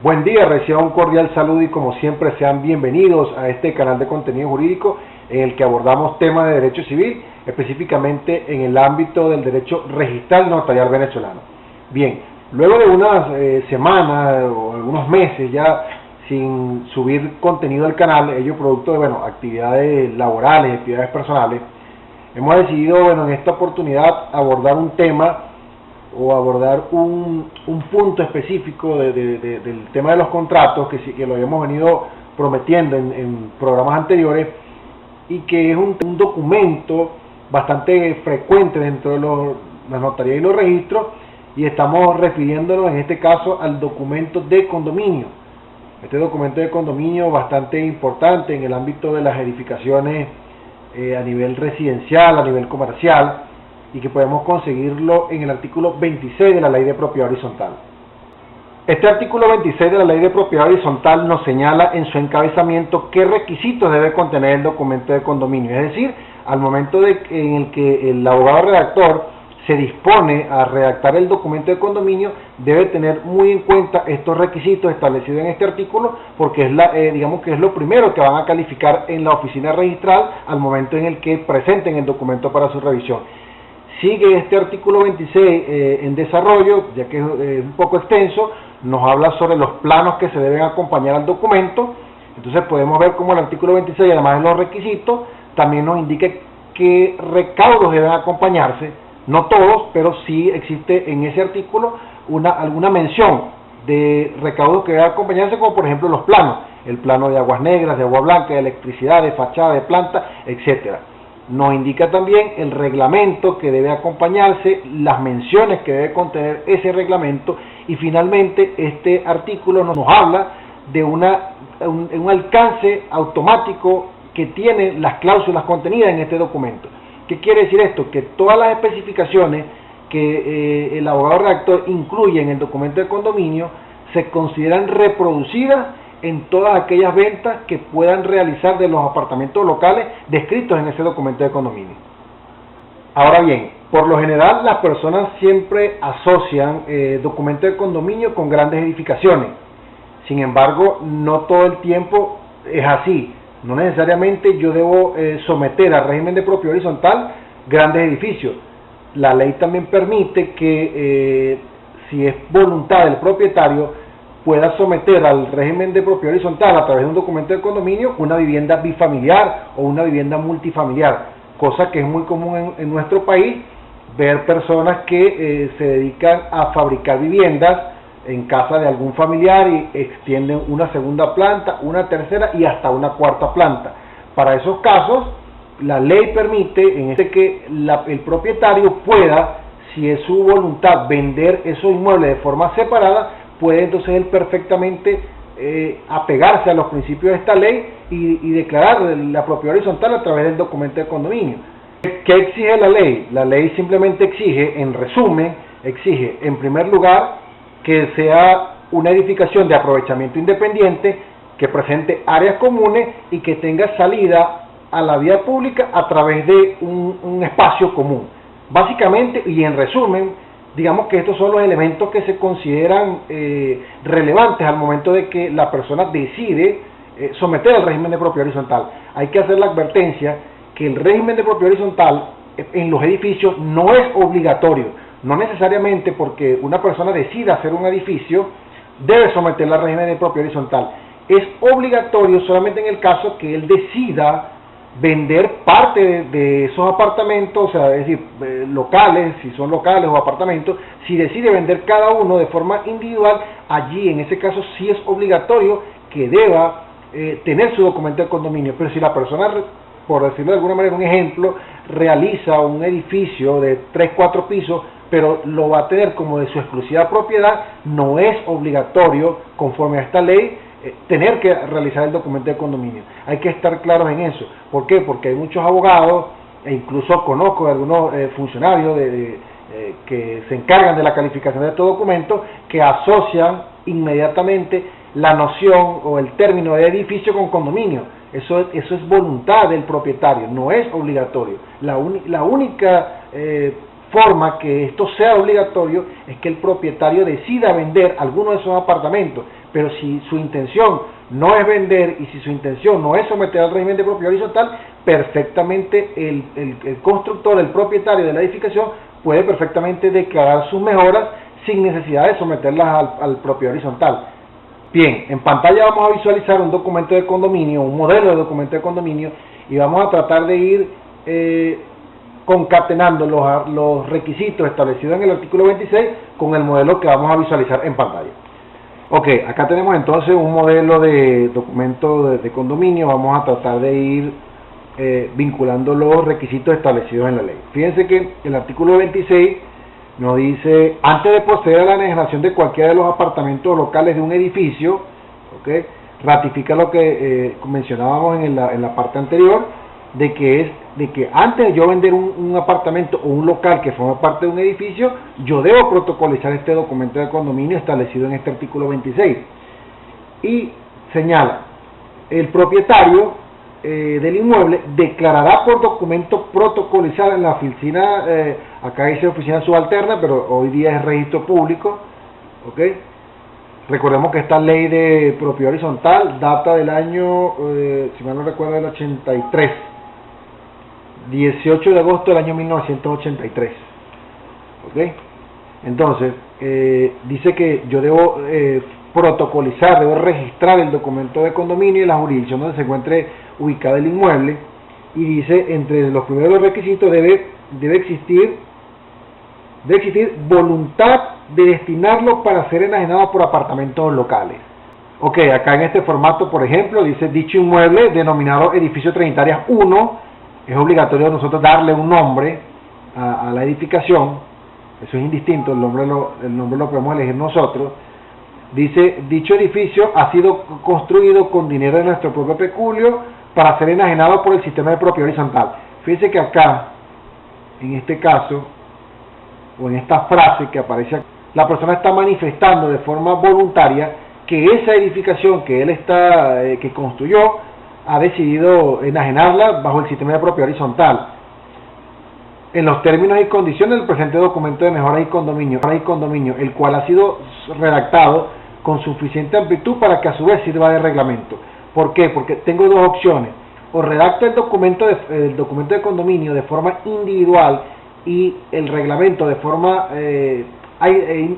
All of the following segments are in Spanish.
Buen día, reciban un cordial saludo y como siempre sean bienvenidos a este canal de contenido jurídico en el que abordamos temas de derecho civil, específicamente en el ámbito del derecho registral y notarial venezolano. Bien, luego de unas semanas o algunos meses ya sin subir contenido al canal, ello producto de actividades laborales, actividades personales, hemos decidido en esta oportunidad abordar un tema o abordar un punto específico del tema de los contratos que lo habíamos venido prometiendo en programas anteriores y que es un documento bastante frecuente dentro de las notarías y los registros, y estamos refiriéndonos en este caso al documento de condominio. Este documento de condominio bastante importante en el ámbito de las edificaciones a nivel residencial, a nivel comercial, y que podemos conseguirlo en el artículo 26 de la Ley de Propiedad Horizontal. Este artículo 26 de la Ley de Propiedad Horizontal nos señala en su encabezamiento qué requisitos debe contener el documento de condominio, es decir, al momento en el que el abogado redactor se dispone a redactar el documento de condominio, debe tener muy en cuenta estos requisitos establecidos en este artículo, porque es digamos que es lo primero que van a calificar en la oficina registral al momento en el que presenten el documento para su revisión. Sigue este artículo 26 en desarrollo, ya que es un poco extenso, nos habla sobre los planos que se deben acompañar al documento. Entonces podemos ver cómo el artículo 26, además de los requisitos, también nos indica qué recaudos deben acompañarse, no todos, pero sí existe en ese artículo alguna mención de recaudos que deben acompañarse, como por ejemplo los planos, el plano de aguas negras, de agua blanca, de electricidad, de fachada, de planta, etcétera. Nos indica también el reglamento que debe acompañarse, las menciones que debe contener ese reglamento, y finalmente este artículo nos habla de un alcance automático que tienen las cláusulas contenidas en este documento. ¿Qué quiere decir esto? Que todas las especificaciones que el abogado redactor incluye en el documento de condominio se consideran reproducidas en todas aquellas ventas que puedan realizar de los apartamentos locales descritos en ese documento de condominio. Ahora bien, por lo general las personas siempre asocian documento de condominio con grandes edificaciones. Sin embargo, no todo el tiempo es así. No necesariamente yo debo someter al régimen de propiedad horizontal grandes edificios. La ley también permite que si es voluntad del propietario, pueda someter al régimen de propiedad horizontal a través de un documento de condominio una vivienda bifamiliar o una vivienda multifamiliar, cosa que es muy común en nuestro país, ver personas que se dedican a fabricar viviendas en casa de algún familiar y extienden una segunda planta, una tercera y hasta una cuarta planta. Para esos casos, la ley permite que el propietario pueda, si es su voluntad, vender esos inmuebles de forma separada. Puede entonces él perfectamente apegarse a los principios de esta ley y declarar la propiedad horizontal a través del documento de condominio. ¿Qué exige la ley? La ley simplemente exige, en resumen, exige en primer lugar que sea una edificación de aprovechamiento independiente, que presente áreas comunes y que tenga salida a la vía pública a través de un espacio común. Básicamente y en resumen, digamos que estos son los elementos que se consideran relevantes al momento de que la persona decide someter al régimen de propiedad horizontal. Hay que hacer la advertencia que el régimen de propiedad horizontal en los edificios no es obligatorio. No necesariamente porque una persona decida hacer un edificio debe someterla al régimen de propiedad horizontal. Es obligatorio solamente en el caso que él decida vender parte de esos apartamentos, o sea, es decir, locales, si son locales o apartamentos. Si decide vender cada uno de forma individual, allí en ese caso sí es obligatorio que deba tener su documento de condominio. Pero si la persona, por decirlo de alguna manera, un ejemplo, realiza un edificio de 3-4 pisos, pero lo va a tener como de su exclusiva propiedad, no es obligatorio, conforme a esta ley, tener que realizar el documento de condominio. Hay que estar claros en eso. ¿Por qué? Porque hay muchos abogados, e incluso conozco de algunos funcionarios que se encargan de la calificación de estos documentos, que asocian inmediatamente la noción o el término de edificio con condominio. Eso es voluntad del propietario, no es obligatorio. La única forma que esto sea obligatorio es que el propietario decida vender alguno de esos apartamentos, pero si su intención no es vender y si su intención no es someter al régimen de propiedad horizontal, perfectamente el constructor, el propietario de la edificación puede perfectamente declarar sus mejoras sin necesidad de someterlas al propiedad horizontal. Bien, en pantalla vamos a visualizar un documento de condominio, un modelo de documento de condominio, y vamos a tratar de ir concatenando los requisitos establecidos en el artículo 26 con el modelo que vamos a visualizar en pantalla. Ok, acá tenemos entonces un modelo de documento de condominio. Vamos a tratar de ir vinculando los requisitos establecidos en la ley. Fíjense que el artículo 26 nos dice: antes de proceder a la enajenación de cualquiera de los apartamentos locales de un edificio, ¿okay?, ratifica lo que mencionábamos en la parte anterior, de que antes de yo vender un apartamento o un local que forma parte de un edificio, yo debo protocolizar este documento de condominio establecido en este artículo 26. Y señala: el propietario del inmueble declarará por documento protocolizado en la oficina, acá dice oficina subalterna, pero hoy día es registro público, ¿ok? Recordemos que esta ley de propiedad horizontal data del año, si mal no recuerdo, del 83, 18 de agosto del año 1983, ¿ok? Entonces, dice que yo debo protocolizar, debo registrar el documento de condominio y la jurisdicción donde se encuentre ubicado el inmueble, y dice, entre los primeros requisitos debe existir voluntad de destinarlo para ser enajenado por apartamentos locales. Ok, acá en este formato, por ejemplo, dice: dicho inmueble denominado edificio Trinitarias 1, es obligatorio nosotros darle un nombre a la edificación. Eso es indistinto, el nombre lo podemos elegir nosotros. Dice: dicho edificio ha sido construido con dinero de nuestro propio peculio para ser enajenado por el sistema de propiedad horizontal. Fíjense que acá, en este caso, o en esta frase que aparece aquí, la persona está manifestando de forma voluntaria que esa edificación que él que construyó, ha decidido enajenarla bajo el sistema de propiedad horizontal, en los términos y condiciones del presente documento de mejora y condominio, el cual ha sido redactado con suficiente amplitud para que a su vez sirva de reglamento. ¿Por qué? Porque tengo dos opciones: o redacto el documento de condominio de forma individual y el reglamento de forma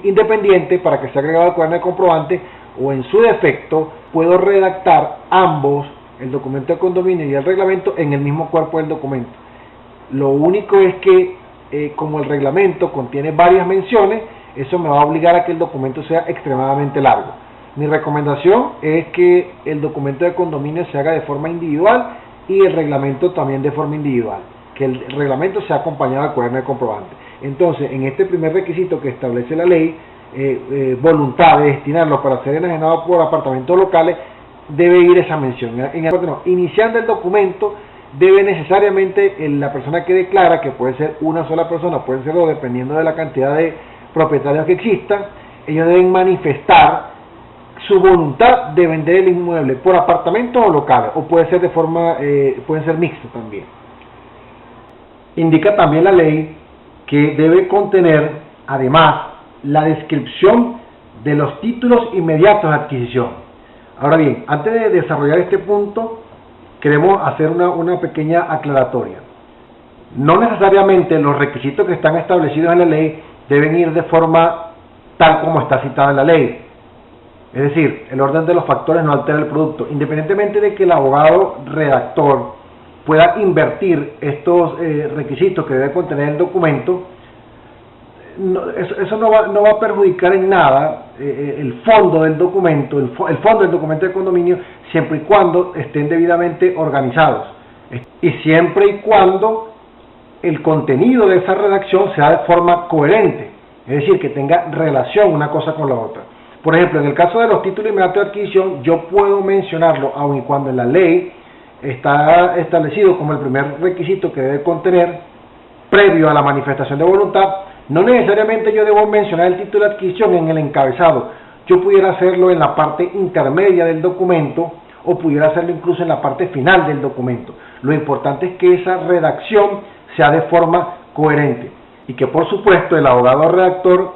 independiente para que sea agregado al cuaderno de comprobante, o en su defecto puedo redactar ambos, el documento de condominio y el reglamento, en el mismo cuerpo del documento. Lo único es que como el reglamento contiene varias menciones, eso me va a obligar a que el documento sea extremadamente largo. Mi recomendación es que el documento de condominio se haga de forma individual y el reglamento también de forma individual, que el reglamento sea acompañado del cuaderno de comprobante. Entonces, en este primer requisito que establece la ley, voluntad de destinarlo para ser enajenado por apartamentos locales, debe ir esa mención. Iniciando el documento, debe necesariamente la persona que declara, que puede ser una sola persona, pueden ser dos, dependiendo de la cantidad de propietarios que existan, ellos deben manifestar su voluntad de vender el inmueble por apartamentos o locales, o puede ser de forma, pueden ser mixtos también. Indica también la ley que debe contener, además, la descripción de los títulos inmediatos de adquisición. Ahora bien, antes de desarrollar este punto, queremos hacer una pequeña aclaratoria. No necesariamente los requisitos que están establecidos en la ley deben ir de forma tal como está citada en la ley. Es decir, el orden de los factores no altera el producto. Independientemente de que el abogado redactor pueda invertir estos requisitos que debe contener el documento, eso no va a perjudicar en nada el fondo del documento, el fondo del documento de condominio, siempre y cuando estén debidamente organizados y siempre y cuando el contenido de esa redacción sea de forma coherente, es decir, que tenga relación una cosa con la otra. Por ejemplo, en el caso de los títulos inmediatos de adquisición, yo puedo mencionarlo aun y cuando en la ley está establecido como el primer requisito que debe contener, previo a la manifestación de voluntad. No necesariamente yo debo mencionar el título de adquisición en el encabezado. Yo pudiera hacerlo en la parte intermedia del documento, o pudiera hacerlo incluso en la parte final del documento. Lo importante es que esa redacción sea de forma coherente. y que por supuesto el abogado redactor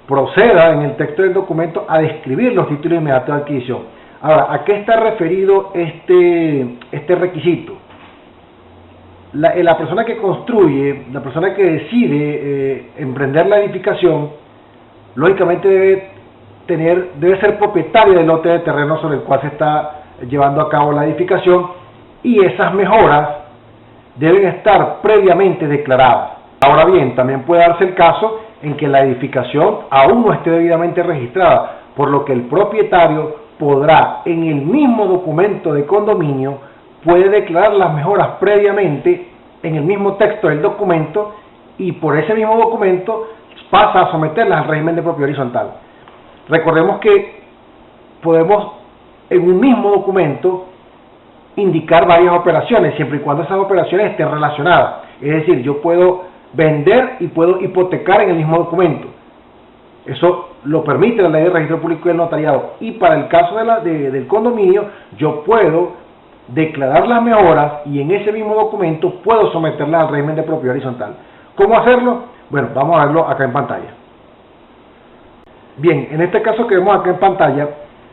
proceda en el texto del documento a describir los títulos inmediatos de adquisición. Ahora, ¿a qué está referido este requisito? La persona que construye, la persona que decide emprender la edificación, lógicamente debe ser propietaria del lote de terreno sobre el cual se está llevando a cabo la edificación, y esas mejoras deben estar previamente declaradas. Ahora bien, también puede darse el caso en que la edificación aún no esté debidamente registrada, por lo que el propietario podrá, en el mismo documento de condominio, puede declarar las mejoras previamente en el mismo texto del documento, y por ese mismo documento pasa a someterlas al régimen de propiedad horizontal. Recordemos que podemos en un mismo documento indicar varias operaciones, siempre y cuando esas operaciones estén relacionadas. Es decir, yo puedo vender y puedo hipotecar en el mismo documento. Eso lo permite la ley de registro público y del notariado. Y para el caso del condominio, yo puedo declarar las mejoras y en ese mismo documento puedo someterlas al régimen de propiedad horizontal. ¿Cómo hacerlo? Bueno, vamos a verlo acá en pantalla. Bien, en este caso que vemos acá en pantalla,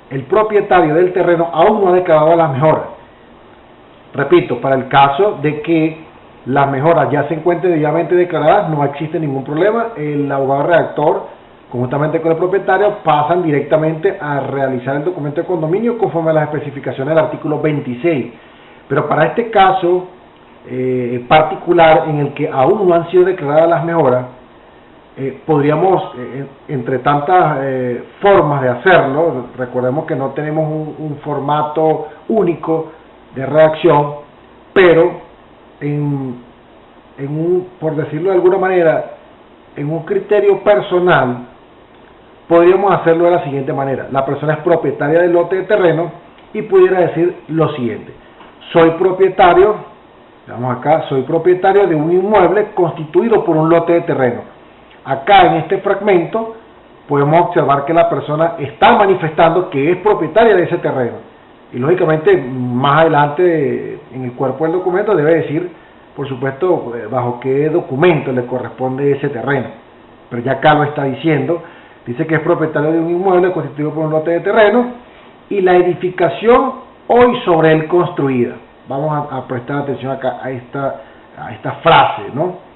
el propietario del terreno aún no ha declarado las mejoras. Repito, para el caso de que las mejoras ya se encuentren debidamente declaradas, no existe ningún problema. El abogado redactor, conjuntamente con el propietario, pasan directamente a realizar el documento de condominio conforme a las especificaciones del artículo 26. Pero para este caso particular, en el que aún no han sido declaradas las mejoras, podríamos, entre tantas formas de hacerlo, recordemos que no tenemos un formato único de redacción, pero por decirlo de alguna manera, en un criterio personal, podríamos hacerlo de la siguiente manera. La persona es propietaria del lote de terreno y pudiera decir lo siguiente: soy propietario, vamos acá, soy propietario de un inmueble constituido por un lote de terreno. Acá en este fragmento podemos observar que la persona está manifestando que es propietaria de ese terreno. Y lógicamente más adelante en el cuerpo del documento debe decir, por supuesto, bajo qué documento le corresponde ese terreno. Pero ya acá lo está diciendo, dice que es propietario de un inmueble constituido por un lote de terreno y la edificación hoy sobre él construida. Vamos a prestar atención acá a esta frase, ¿no?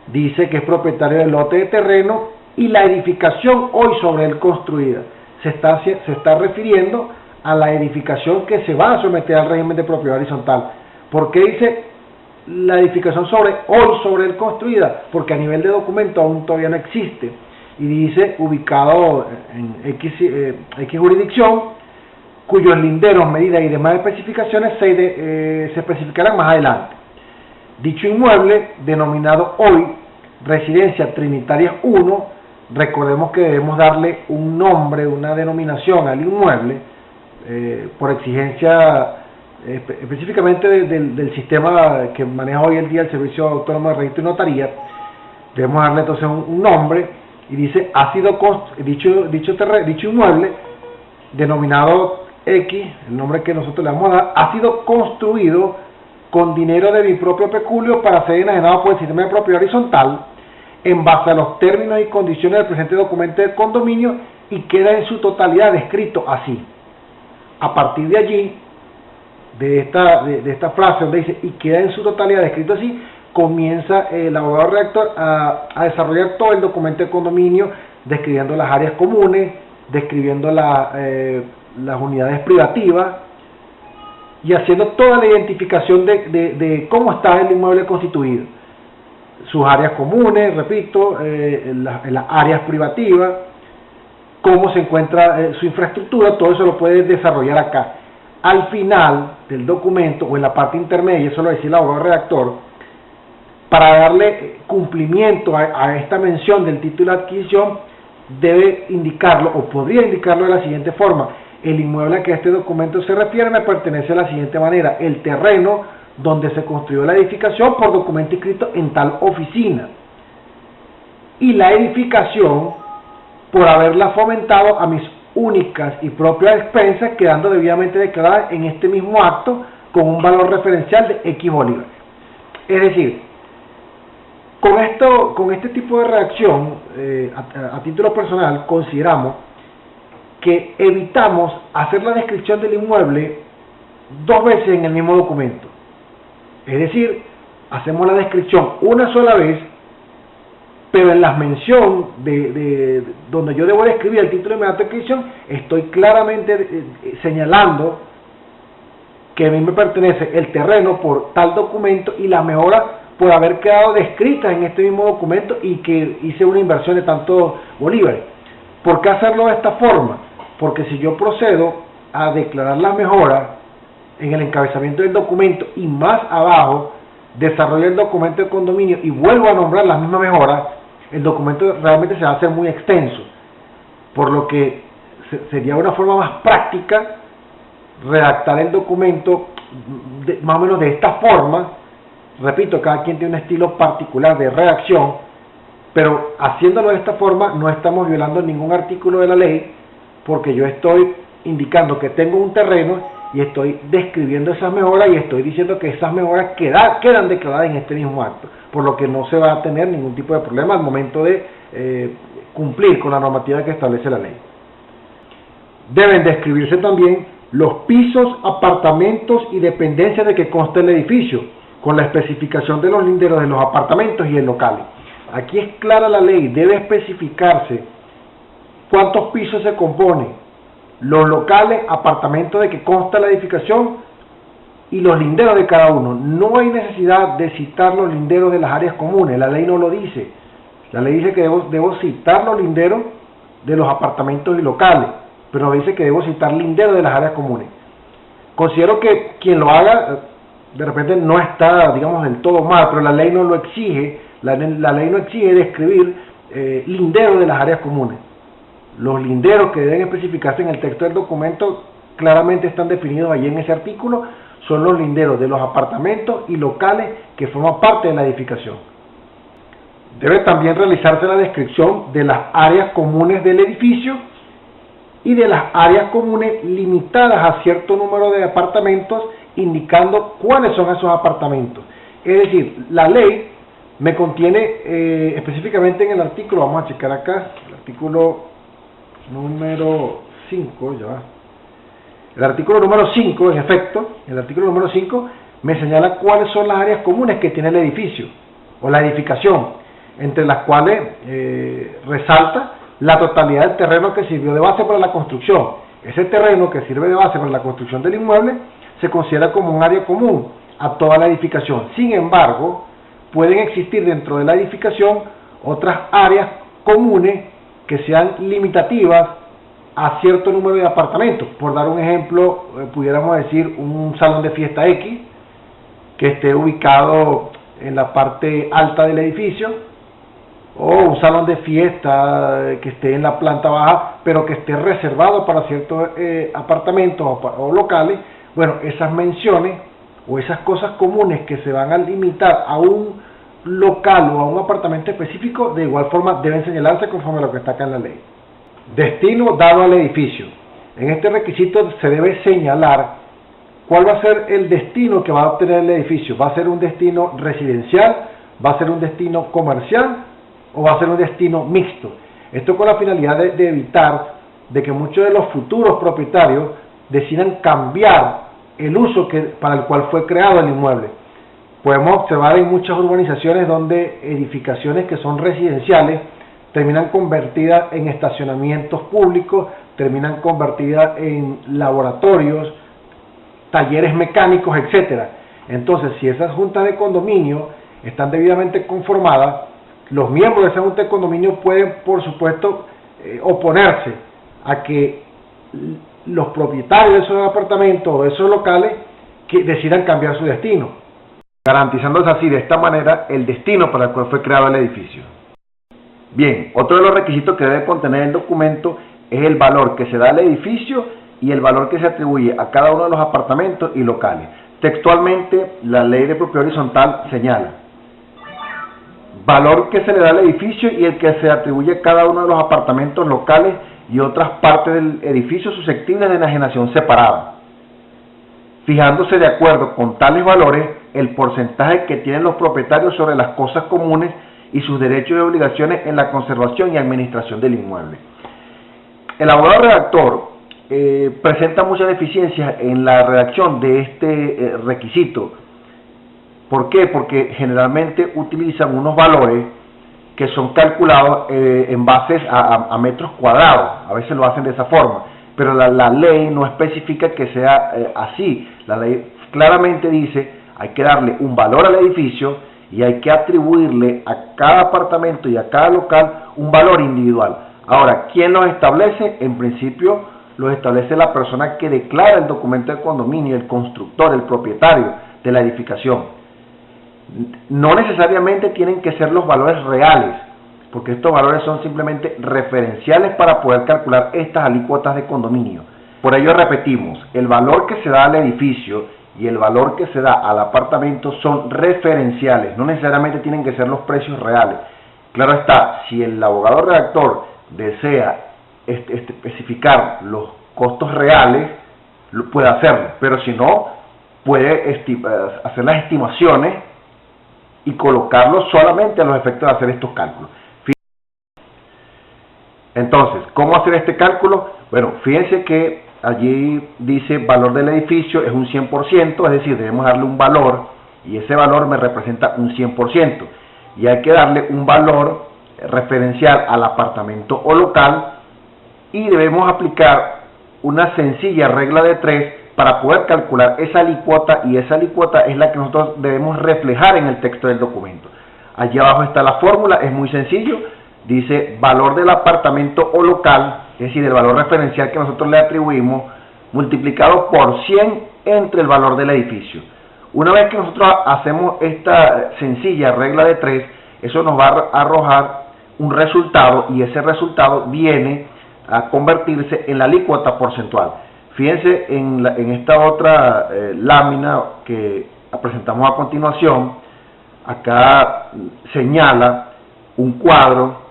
Dice que es propietario del lote de terreno y la edificación hoy sobre él construida. Se está refiriendo a la edificación que se va a someter al régimen de propiedad horizontal. ¿Por qué dice la edificación hoy sobre él construida? Porque a nivel de documento aún todavía no existe. Y dice ubicado en X jurisdicción, cuyos linderos, medidas y demás especificaciones se especificarán más adelante. Dicho inmueble, denominado hoy Residencia Trinitaria 1, recordemos que debemos darle un nombre, una denominación al inmueble, por exigencia específicamente del sistema que maneja hoy el día el Servicio Autónomo de Registro y Notaría. Debemos darle entonces un nombre, y dice, ha sido dicho inmueble, denominado X, el nombre que nosotros le vamos a dar, ha sido construido con dinero de mi propio peculio para ser enajenado por el sistema de propiedad horizontal en base a los términos y condiciones del presente documento de condominio, y queda en su totalidad descrito así. A partir de allí, de esta frase donde dice y queda en su totalidad descrito así, comienza el abogado redactor a desarrollar todo el documento de condominio, describiendo las áreas comunes, describiendo las unidades privativas y haciendo toda la identificación de cómo está el inmueble constituido, sus áreas comunes, repito, las áreas privativas, cómo se encuentra su infraestructura. Todo eso lo puede desarrollar acá. Al final del documento o en la parte intermedia, eso lo decía el abogado redactor, para darle cumplimiento a esta mención del título de adquisición, debe indicarlo, o podría indicarlo de la siguiente forma: el inmueble a que este documento se refiere me pertenece de la siguiente manera: el terreno donde se construyó la edificación por documento inscrito en tal oficina, y la edificación por haberla fomentado a mis únicas y propias expensas, quedando debidamente declarada en este mismo acto con un valor referencial de X bolívares. Es decir, Con este tipo de redacción, a título personal, consideramos que evitamos hacer la descripción del inmueble dos veces en el mismo documento. Es decir, hacemos la descripción una sola vez, pero en la mención de donde yo debo describir el título de inmediata adquisición, estoy claramente señalando que a mí me pertenece el terreno por tal documento y la mejora por haber quedado descrita en este mismo documento y que hice una inversión de tantos bolívares. ¿Por qué hacerlo de esta forma? Porque si yo procedo a declarar la mejora en el encabezamiento del documento y más abajo desarrollo el documento de condominio y vuelvo a nombrar la misma mejora, el documento realmente se va a hacer muy extenso, por lo que sería una forma más práctica redactar el documento más o menos de esta forma. Repito, cada quien tiene un estilo particular de redacción, pero haciéndolo de esta forma no estamos violando ningún artículo de la ley, porque yo estoy indicando que tengo un terreno y estoy describiendo esas mejoras y estoy diciendo que esas mejoras quedan declaradas en este mismo acto, por lo que no se va a tener ningún tipo de problema al momento de cumplir con la normativa que establece la ley. Deben describirse también los pisos, apartamentos y dependencias de que consta el edificio, con la especificación de los linderos de los apartamentos y el local. Aquí es clara la ley, debe especificarse cuántos pisos se componen, los locales, apartamentos de que consta la edificación y los linderos de cada uno. No hay necesidad de citar los linderos de las áreas comunes, la ley no lo dice. La ley dice que debo citar los linderos de los apartamentos y locales, pero no dice que debo citar linderos de las áreas comunes. Considero que quien lo haga de repente no está, digamos, del todo mal, pero la ley no lo exige. La ley no exige describir linderos de las áreas comunes. Los linderos que deben especificarse en el texto del documento claramente están definidos allí en ese artículo, son los linderos de los apartamentos y locales que forman parte de la edificación. Debe también realizarse la descripción de las áreas comunes del edificio y de las áreas comunes limitadas a cierto número de apartamentos, indicando cuáles son esos apartamentos. Es decir, la ley me contiene específicamente en el artículo, vamos a checar acá, el artículo número 5, ya va. El artículo número 5, en efecto, el artículo número 5 me señala cuáles son las áreas comunes que tiene el edificio o la edificación, entre las cuales resalta la totalidad del terreno que sirvió de base para la construcción. Ese terreno que sirve de base para la construcción del inmueble se considera como un área común a toda la edificación. Sin embargo, pueden existir dentro de la edificación otras áreas comunes que sean limitativas a cierto número de apartamentos. Por dar un ejemplo, pudiéramos decir un salón de fiesta X que esté ubicado en la parte alta del edificio, o un salón de fiesta que esté en la planta baja, pero que esté reservado para ciertos apartamentos o locales. Bueno, esas menciones o esas cosas comunes que se van a limitar a un local o a un apartamento específico, de igual forma deben señalarse conforme a lo que está acá en la ley. Destino dado al edificio. En este requisito se debe señalar cuál va a ser el destino que va a obtener el edificio. ¿Va a ser un destino residencial? ¿Va a ser un destino comercial? ¿O va a ser un destino mixto? Esto con la finalidad de evitar de que muchos de los futuros propietarios decidan cambiar el uso para el cual fue creado el inmueble. Podemos observar en muchas urbanizaciones donde edificaciones que son residenciales terminan convertidas en estacionamientos públicos, terminan convertidas en laboratorios, talleres mecánicos, etc. Entonces, si esas juntas de condominio están debidamente conformadas, los miembros de esa junta de condominio pueden, por supuesto, oponerse a que los propietarios de esos apartamentos o de esos locales que decidan cambiar su destino, garantizándose así de esta manera el destino para el cual fue creado el edificio. Bien, otro de los requisitos que debe contener el documento es el valor que se da al edificio y el valor que se atribuye a cada uno de los apartamentos y locales. Textualmente, la ley de propiedad horizontal señala: valor que se le da al edificio y el que se atribuye a cada uno de los apartamentos locales y otras partes del edificio susceptibles de enajenación separada, fijándose de acuerdo con tales valores el porcentaje que tienen los propietarios sobre las cosas comunes y sus derechos y obligaciones en la conservación y administración del inmueble. El abogado redactor presenta muchas deficiencias en la redacción de este requisito. ¿Por qué? Porque generalmente utilizan unos valores que son calculados en base a metros cuadrados. A veces lo hacen de esa forma, pero la ley no especifica que sea así. La ley claramente dice: hay que darle un valor al edificio y hay que atribuirle a cada apartamento y a cada local un valor individual. Ahora, ¿quién los establece? En principio los establece la persona que declara el documento de condominio, el constructor, el propietario de la edificación. No necesariamente tienen que ser los valores reales, porque estos valores son simplemente referenciales para poder calcular estas alícuotas de condominio. Por ello repetimos, el valor que se da al edificio y el valor que se da al apartamento son referenciales, no necesariamente tienen que ser los precios reales. Claro está, si el abogado redactor desea especificar los costos reales, puede hacerlo, pero si no, puede hacer las estimaciones y colocarlo solamente a los efectos de hacer estos cálculos. Entonces, ¿cómo hacer este cálculo? Bueno, fíjense que allí dice valor del edificio es un 100%, es decir, debemos darle un valor y ese valor me representa un 100%, y hay que darle un valor referencial al apartamento o local y debemos aplicar una sencilla regla de 3 para poder calcular esa alícuota, y esa alícuota es la que nosotros debemos reflejar en el texto del documento. Allí abajo está la fórmula, es muy sencillo, dice valor del apartamento o local, es decir, el valor referencial que nosotros le atribuimos, multiplicado por 100 entre el valor del edificio. Una vez que nosotros hacemos esta sencilla regla de 3, eso nos va a arrojar un resultado, y ese resultado viene a convertirse en la alícuota porcentual. Fíjense en esta otra lámina que presentamos a continuación. Acá señala un cuadro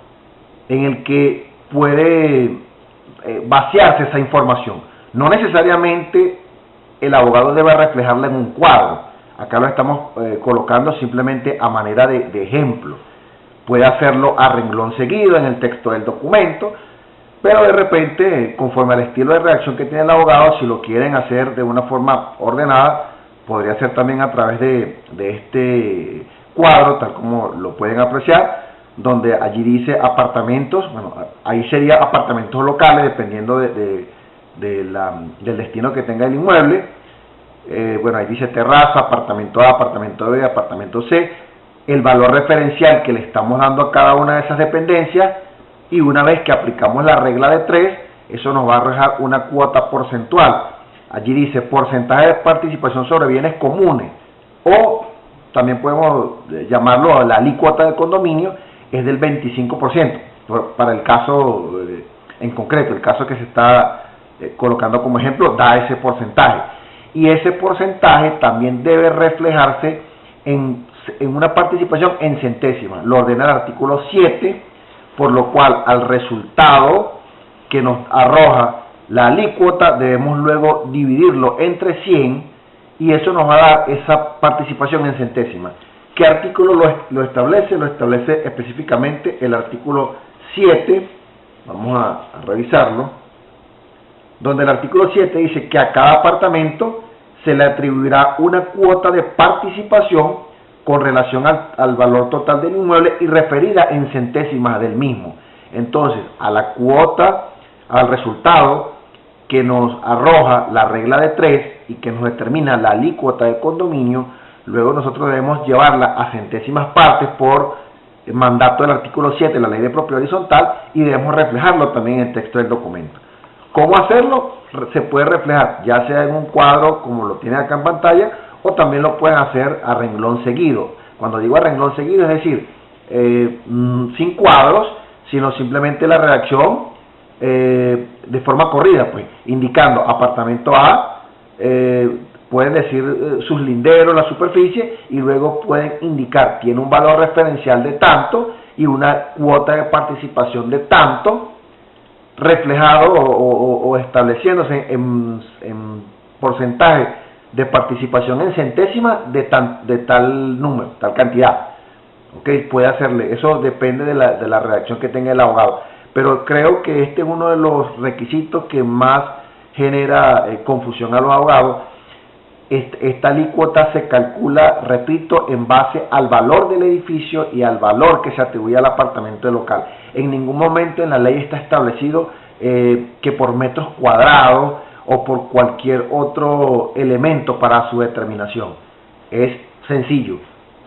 en el que puede vaciarse esa información. No necesariamente el abogado debe reflejarla en un cuadro. Acá lo estamos colocando simplemente a manera de ejemplo. Puede hacerlo a renglón seguido en el texto del documento, pero de repente, conforme al estilo de redacción que tiene el abogado, si lo quieren hacer de una forma ordenada, podría ser también a través de este cuadro, tal como lo pueden apreciar, donde allí dice apartamentos. Bueno, ahí sería apartamentos locales, dependiendo del destino que tenga el inmueble. Bueno, ahí dice terraza, apartamento A, apartamento B, apartamento C, el valor referencial que le estamos dando a cada una de esas dependencias. Y una vez que aplicamos la regla de 3, eso nos va a arrojar una cuota porcentual. Allí dice porcentaje de participación sobre bienes comunes, o también podemos llamarlo la alícuota de condominio, es del 25%, para el caso en concreto, el caso que se está colocando como ejemplo, da ese porcentaje. Y ese porcentaje también debe reflejarse en una participación en centésimas. Lo ordena el artículo 7, por lo cual al resultado que nos arroja la alícuota debemos luego dividirlo entre 100, y eso nos va a dar esa participación en centésimas. ¿Qué artículo lo establece? Lo establece específicamente el artículo 7, vamos a revisarlo, donde el artículo 7 dice que a cada apartamento se le atribuirá una cuota de participación con relación al valor total del inmueble y referida en centésimas del mismo. Entonces, a la cuota, al resultado que nos arroja la regla de 3 y que nos determina la alícuota del condominio, luego nosotros debemos llevarla a centésimas partes por el mandato del artículo 7 de la Ley de Propiedad Horizontal, y debemos reflejarlo también en el texto del documento. ¿Cómo hacerlo? Se puede reflejar ya sea en un cuadro como lo tiene acá en pantalla, o también lo pueden hacer a renglón seguido. Cuando digo a renglón seguido, es decir, sin cuadros, sino simplemente la redacción de forma corrida, pues indicando apartamento A, pueden decir sus linderos, la superficie, y luego pueden indicar, tiene un valor referencial de tanto y una cuota de participación de tanto, reflejado o estableciéndose en porcentaje de participación en centésimas de tal número, tal cantidad. ¿Ok? Puede hacerle, eso depende de la redacción que tenga el abogado. Pero creo que este es uno de los requisitos que más genera confusión a los abogados. Esta alícuota se calcula, repito, en base al valor del edificio y al valor que se atribuye al apartamento del local. En ningún momento en la ley está establecido que por metros cuadrados o por cualquier otro elemento para su determinación. Es sencillo,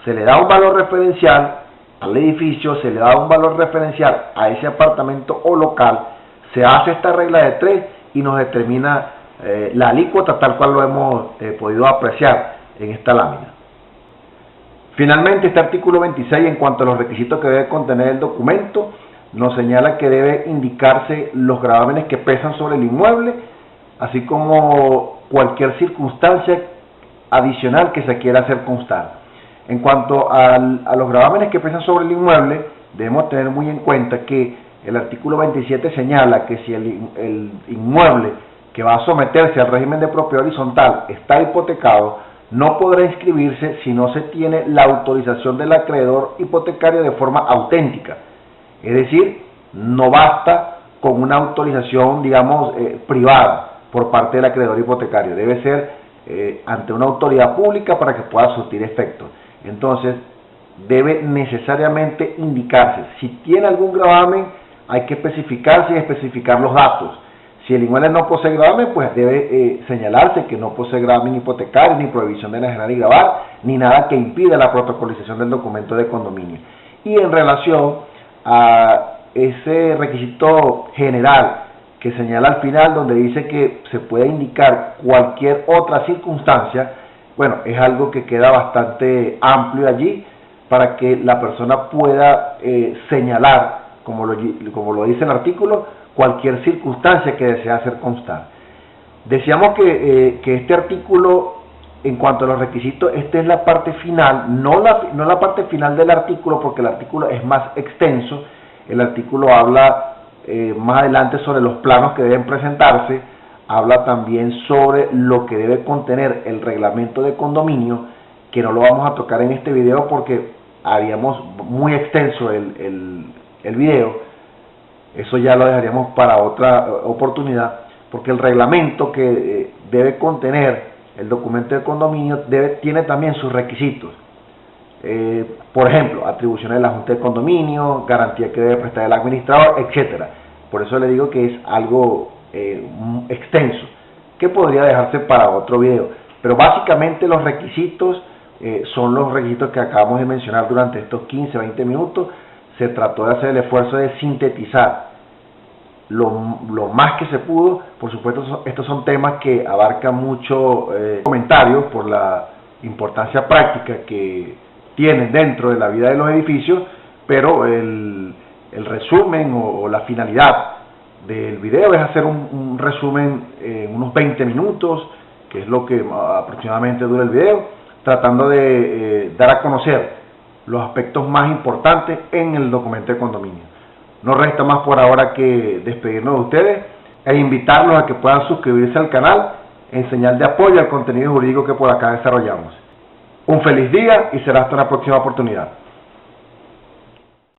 se le da un valor referencial al edificio, se le da un valor referencial a ese apartamento o local, se hace esta regla de 3 y nos determina la alícuota tal cual lo hemos podido apreciar en esta lámina. Finalmente, este artículo 26, en cuanto a los requisitos que debe contener el documento, nos señala que debe indicarse los gravámenes que pesan sobre el inmueble, así como cualquier circunstancia adicional que se quiera hacer constar. En cuanto a los gravámenes que pesan sobre el inmueble, debemos tener muy en cuenta que el artículo 27 señala que si el inmueble que va a someterse al régimen de propiedad horizontal está hipotecado, no podrá inscribirse si no se tiene la autorización del acreedor hipotecario de forma auténtica. Es decir, no basta con una autorización, digamos, privada por parte del acreedor hipotecario. Debe ser ante una autoridad pública para que pueda surtir efecto. Entonces, debe necesariamente indicarse. Si tiene algún gravamen, hay que especificarse y especificar los datos. Si el inmueble no posee gravamen, pues debe señalarse que no posee gravamen hipotecario, ni prohibición de enajenar y gravar, ni nada que impida la protocolización del documento de condominio. Y en relación a ese requisito general que señala al final, donde dice que se puede indicar cualquier otra circunstancia, bueno, es algo que queda bastante amplio allí para que la persona pueda señalar, como lo dice el artículo, cualquier circunstancia que desea hacer constar. Decíamos que este artículo, en cuanto a los requisitos, esta es la parte final, no la parte final del artículo, porque el artículo es más extenso. El artículo habla más adelante sobre los planos que deben presentarse, habla también sobre lo que debe contener el reglamento de condominio, que no lo vamos a tocar en este video porque haríamos muy extenso el video. Eso ya lo dejaríamos para otra oportunidad, porque el reglamento que debe contener el documento de condominio tiene también sus requisitos. Por ejemplo, atribuciones de la Junta de Condominio, garantía que debe prestar el administrador, etc. Por eso le digo que es algo extenso, que podría dejarse para otro video. Pero básicamente los requisitos son los requisitos que acabamos de mencionar durante estos 15-20 minutos. Se trató de hacer el esfuerzo de sintetizar lo más que se pudo. Por supuesto, estos son temas que abarcan mucho comentario por la importancia práctica que tienen dentro de la vida de los edificios, pero el resumen o la finalidad del video es hacer un resumen en unos 20 minutos, que es lo que aproximadamente dura el video, tratando de dar a conocer los aspectos más importantes en el documento de condominio. No resta más por ahora que despedirnos de ustedes e invitarlos a que puedan suscribirse al canal en señal de apoyo al contenido jurídico que por acá desarrollamos. Un feliz día y será hasta una próxima oportunidad.